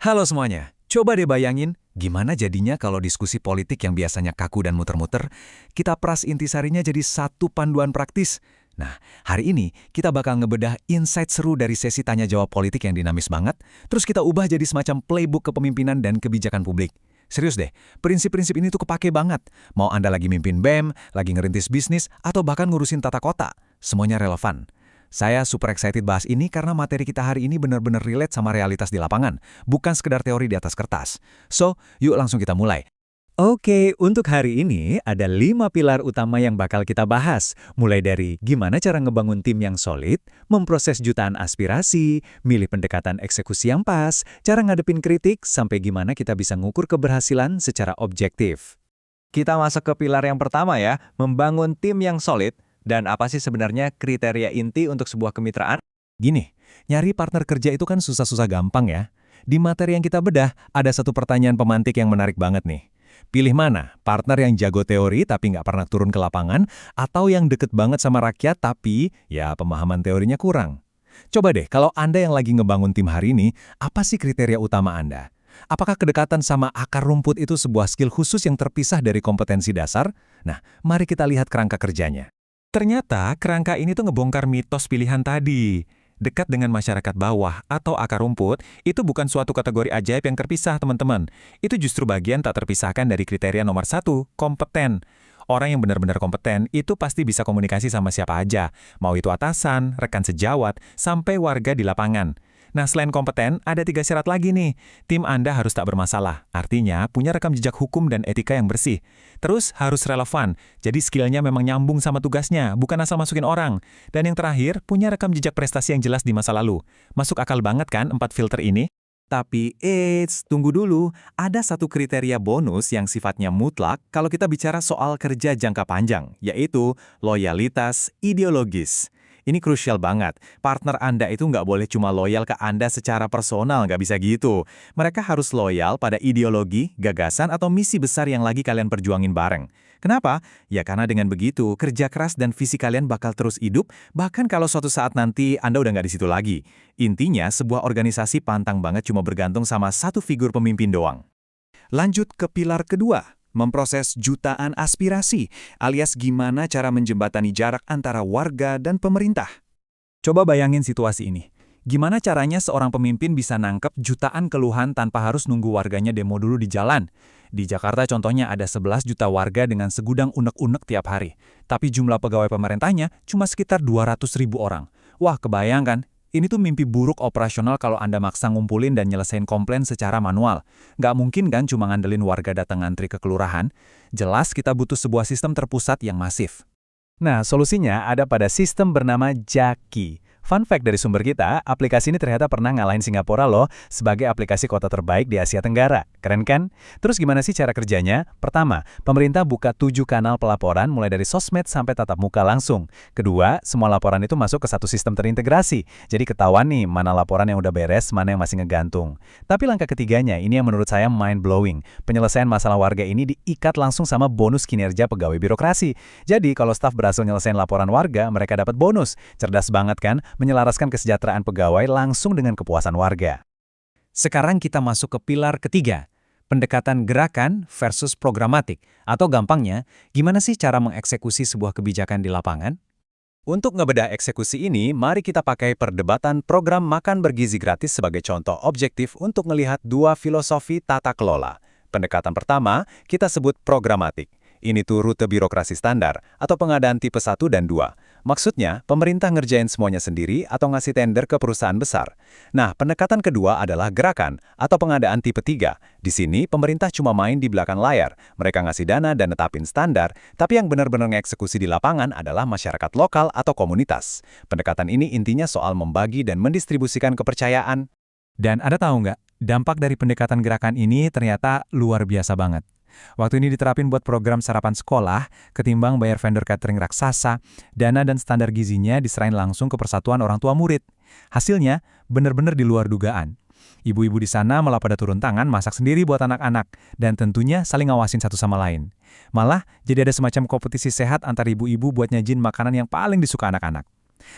Halo semuanya, coba deh bayangin gimana jadinya kalau diskusi politik yang biasanya kaku dan muter-muter, kita peras intisarinya jadi satu panduan praktis. Nah, hari ini kita bakal ngebedah insight seru dari sesi tanya-jawab politik yang dinamis banget, terus kita ubah jadi semacam playbook kepemimpinan dan kebijakan publik. Serius deh, prinsip-prinsip ini tuh kepake banget. Mau Anda lagi mimpin BEM, lagi ngerintis bisnis, atau bahkan ngurusin tata kota, semuanya relevan. Saya super excited bahas ini karena materi kita hari ini benar-benar relate sama realitas di lapangan, bukan sekedar teori di atas kertas. So, yuk langsung kita mulai. Oke, untuk hari ini ada 5 pilar utama yang bakal kita bahas. Mulai dari gimana cara ngebangun tim yang solid, memproses jutaan aspirasi, milih pendekatan eksekusi yang pas, cara ngadepin kritik, sampai gimana kita bisa ngukur keberhasilan secara objektif. Kita masuk ke pilar yang pertama ya, membangun tim yang solid. Dan apa sih sebenarnya kriteria inti untuk sebuah kemitraan? Gini, nyari partner kerja itu kan susah-susah gampang ya. Di materi yang kita bedah, ada satu pertanyaan pemantik yang menarik banget nih. Pilih mana? Partner yang jago teori tapi nggak pernah turun ke lapangan, atau yang deket banget sama rakyat tapi ya pemahaman teorinya kurang? Coba deh, kalau Anda yang lagi ngebangun tim hari ini, apa sih kriteria utama Anda? Apakah kedekatan sama akar rumput itu sebuah skill khusus yang terpisah dari kompetensi dasar? Nah, mari kita lihat kerangka kerjanya. Ternyata kerangka ini tuh ngebongkar mitos pilihan tadi. Dekat dengan masyarakat bawah atau akar rumput, itu bukan suatu kategori ajaib yang terpisah, teman-teman. Itu justru bagian tak terpisahkan dari kriteria nomor 1, kompeten. Orang yang benar-benar kompeten itu pasti bisa komunikasi sama siapa aja, mau itu atasan, rekan sejawat, sampai warga di lapangan. Nah, selain kompeten, ada 3 syarat lagi nih. Tim Anda harus tak bermasalah, artinya punya rekam jejak hukum dan etika yang bersih. Terus harus relevan, jadi skillnya memang nyambung sama tugasnya, bukan asal masukin orang. Dan yang terakhir, punya rekam jejak prestasi yang jelas di masa lalu. Masuk akal banget kan 4 filter ini? Tapi tunggu dulu, ada satu kriteria bonus yang sifatnya mutlak kalau kita bicara soal kerja jangka panjang, yaitu loyalitas ideologis. Ini krusial banget. Partner Anda itu nggak boleh cuma loyal ke Anda secara personal, nggak bisa gitu. Mereka harus loyal pada ideologi, gagasan, atau misi besar yang lagi kalian perjuangin bareng. Kenapa? Ya karena dengan begitu, kerja keras dan visi kalian bakal terus hidup, bahkan kalau suatu saat nanti Anda udah nggak di situ lagi. Intinya, sebuah organisasi pantang banget cuma bergantung sama satu figur pemimpin doang. Lanjut ke pilar kedua. Memproses jutaan aspirasi, alias gimana cara menjembatani jarak antara warga dan pemerintah. Coba bayangin situasi ini. Gimana caranya seorang pemimpin bisa nangkep jutaan keluhan tanpa harus nunggu warganya demo dulu di jalan? Di Jakarta contohnya ada 11 juta warga dengan segudang unek-unek tiap hari. Tapi jumlah pegawai pemerintahnya cuma sekitar 200.000 orang. Wah, kebayang kan? Ini tuh mimpi buruk operasional kalau Anda maksa ngumpulin dan nyelesain komplain secara manual. Nggak mungkin kan cuma ngandelin warga datang ngantri ke kelurahan. Jelas kita butuh sebuah sistem terpusat yang masif. Nah, solusinya ada pada sistem bernama Jaki. Fun fact dari sumber kita, aplikasi ini ternyata pernah ngalahin Singapura loh sebagai aplikasi kota terbaik di Asia Tenggara. Keren kan? Terus gimana sih cara kerjanya? Pertama, pemerintah buka 7 kanal pelaporan mulai dari sosmed sampai tatap muka langsung. Kedua, semua laporan itu masuk ke satu sistem terintegrasi. Jadi ketahuan nih mana laporan yang udah beres, mana yang masih ngegantung. Tapi langkah ketiganya, ini yang menurut saya mind-blowing. Penyelesaian masalah warga ini diikat langsung sama bonus kinerja pegawai birokrasi. Jadi kalau staf berhasil nyelesain laporan warga, mereka dapat bonus. Cerdas banget kan? Menyelaraskan kesejahteraan pegawai langsung dengan kepuasan warga. Sekarang kita masuk ke pilar ketiga, pendekatan gerakan versus programatik. Atau gampangnya, gimana sih cara mengeksekusi sebuah kebijakan di lapangan? Untuk ngebedah eksekusi ini, mari kita pakai perdebatan program makan bergizi gratis sebagai contoh objektif untuk melihat 2 filosofi tata kelola. Pendekatan pertama, kita sebut programatik. Ini tuh rute birokrasi standar atau pengadaan tipe 1 dan 2. Maksudnya, pemerintah ngerjain semuanya sendiri atau ngasih tender ke perusahaan besar. Nah, pendekatan kedua adalah gerakan atau pengadaan tipe 3. Di sini, pemerintah cuma main di belakang layar. Mereka ngasih dana dan netapin standar, tapi yang benar-benar ngeksekusi di lapangan adalah masyarakat lokal atau komunitas. Pendekatan ini intinya soal membagi dan mendistribusikan kepercayaan. Dan Anda tahu nggak, dampak dari pendekatan gerakan ini ternyata luar biasa banget. Waktu ini diterapin buat program sarapan sekolah, ketimbang bayar vendor catering raksasa, dana dan standar gizinya diserahin langsung ke persatuan orang tua murid. Hasilnya, benar-benar di luar dugaan. Ibu-ibu di sana malah pada turun tangan masak sendiri buat anak-anak, dan tentunya saling ngawasin satu sama lain. Malah, jadi ada semacam kompetisi sehat antar ibu-ibu buat nyajin makanan yang paling disuka anak-anak.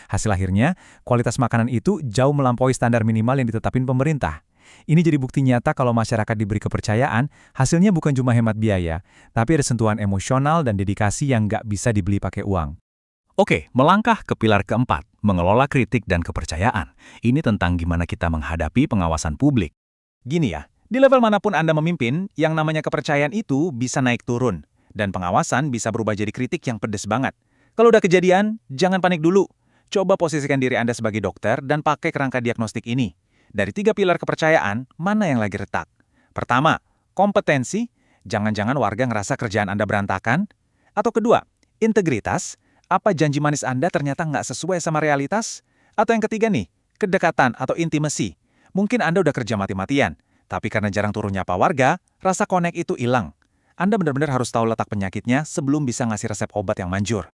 Hasil akhirnya, kualitas makanan itu jauh melampaui standar minimal yang ditetapin pemerintah. Ini jadi bukti nyata kalau masyarakat diberi kepercayaan, hasilnya bukan cuma hemat biaya, tapi ada sentuhan emosional dan dedikasi yang nggak bisa dibeli pakai uang. Oke, melangkah ke pilar keempat, mengelola kritik dan kepercayaan. Ini tentang gimana kita menghadapi pengawasan publik. Gini ya, di level manapun Anda memimpin, yang namanya kepercayaan itu bisa naik turun. Dan pengawasan bisa berubah jadi kritik yang pedes banget. Kalau udah kejadian, jangan panik dulu. Coba posisikan diri Anda sebagai dokter dan pakai kerangka diagnostik ini. Dari 3 pilar kepercayaan, mana yang lagi retak? Pertama, kompetensi. Jangan-jangan warga ngerasa kerjaan Anda berantakan. Atau kedua, integritas. Apa janji manis Anda ternyata nggak sesuai sama realitas? Atau yang ketiga nih, kedekatan atau intimasi. Mungkin Anda udah kerja mati-matian, tapi karena jarang turun nyapa warga, rasa connect itu hilang. Anda benar-benar harus tahu letak penyakitnya sebelum bisa ngasih resep obat yang manjur.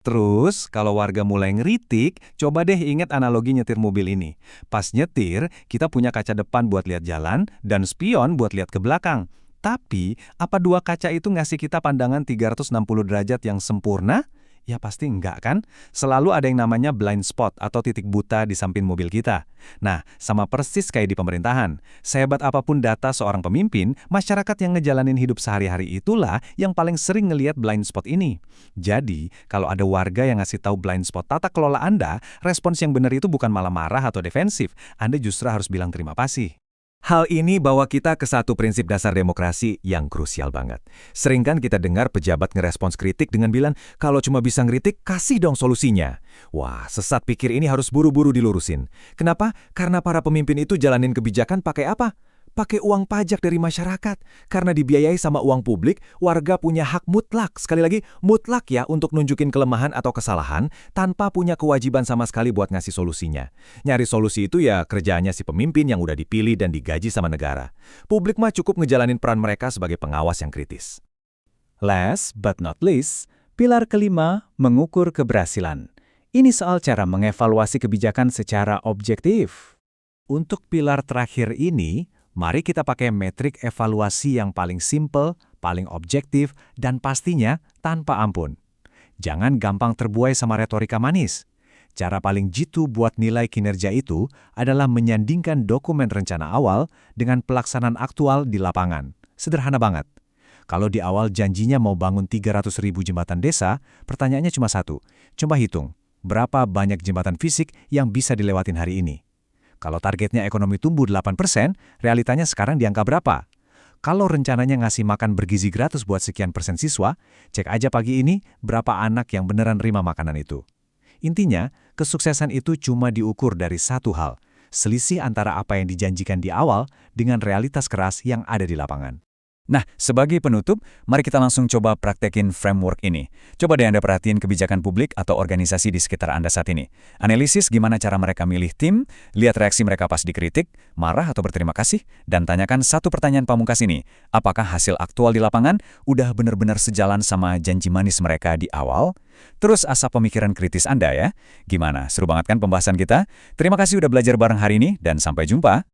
Terus, kalau warga mulai ngeritik, coba deh ingat analogi nyetir mobil ini. Pas nyetir, kita punya kaca depan buat lihat jalan, dan spion buat lihat ke belakang. Tapi, apa 2 kaca itu ngasih kita pandangan 360 derajat yang sempurna? Ya pasti enggak kan? Selalu ada yang namanya blind spot atau titik buta di samping mobil kita. Nah, sama persis kayak di pemerintahan. Sehebat apapun data seorang pemimpin, masyarakat yang ngejalanin hidup sehari-hari itulah yang paling sering ngelihat blind spot ini. Jadi, kalau ada warga yang ngasih tahu blind spot tata kelola Anda, respons yang benar itu bukan malah marah atau defensif. Anda justru harus bilang terima kasih. Hal ini bawa kita ke satu prinsip dasar demokrasi yang krusial banget. Sering kan kita dengar pejabat ngerespons kritik dengan bilang, kalau cuma bisa ngeritik, kasih dong solusinya. Wah, sesat pikir ini harus buru-buru dilurusin. Kenapa? Karena para pemimpin itu jalanin kebijakan pakai apa? Pakai uang pajak dari masyarakat. Karena dibiayai sama uang publik, warga punya hak mutlak. Sekali lagi, mutlak ya untuk nunjukin kelemahan atau kesalahan tanpa punya kewajiban sama sekali buat ngasih solusinya. Nyari solusi itu ya kerjaannya si pemimpin yang udah dipilih dan digaji sama negara. Publik mah cukup ngejalanin peran mereka sebagai pengawas yang kritis. Last but not least, pilar kelima, mengukur keberhasilan. Ini soal cara mengevaluasi kebijakan secara objektif. Untuk pilar terakhir ini, mari kita pakai metrik evaluasi yang paling simple, paling objektif, dan pastinya tanpa ampun. Jangan gampang terbuai sama retorika manis. Cara paling jitu buat nilai kinerja itu adalah menyandingkan dokumen rencana awal dengan pelaksanaan aktual di lapangan. Sederhana banget. Kalau di awal janjinya mau bangun 300.000 jembatan desa, pertanyaannya cuma satu. Coba hitung, berapa banyak jembatan fisik yang bisa dilewatin hari ini? Kalau targetnya ekonomi tumbuh 8%, realitanya sekarang di angka berapa? Kalau rencananya ngasih makan bergizi gratis buat sekian persen siswa, cek aja pagi ini berapa anak yang beneran nerima makanan itu. Intinya, kesuksesan itu cuma diukur dari satu hal, selisih antara apa yang dijanjikan di awal dengan realitas keras yang ada di lapangan. Nah, sebagai penutup, mari kita langsung coba praktekin framework ini. Coba deh Anda perhatiin kebijakan publik atau organisasi di sekitar Anda saat ini. Analisis gimana cara mereka milih tim, lihat reaksi mereka pas dikritik, marah atau berterima kasih, dan tanyakan satu pertanyaan pamungkas ini. Apakah hasil aktual di lapangan udah benar-benar sejalan sama janji manis mereka di awal? Terus asap pemikiran kritis Anda ya. Gimana? Seru banget kan pembahasan kita? Terima kasih udah belajar bareng hari ini, dan sampai jumpa.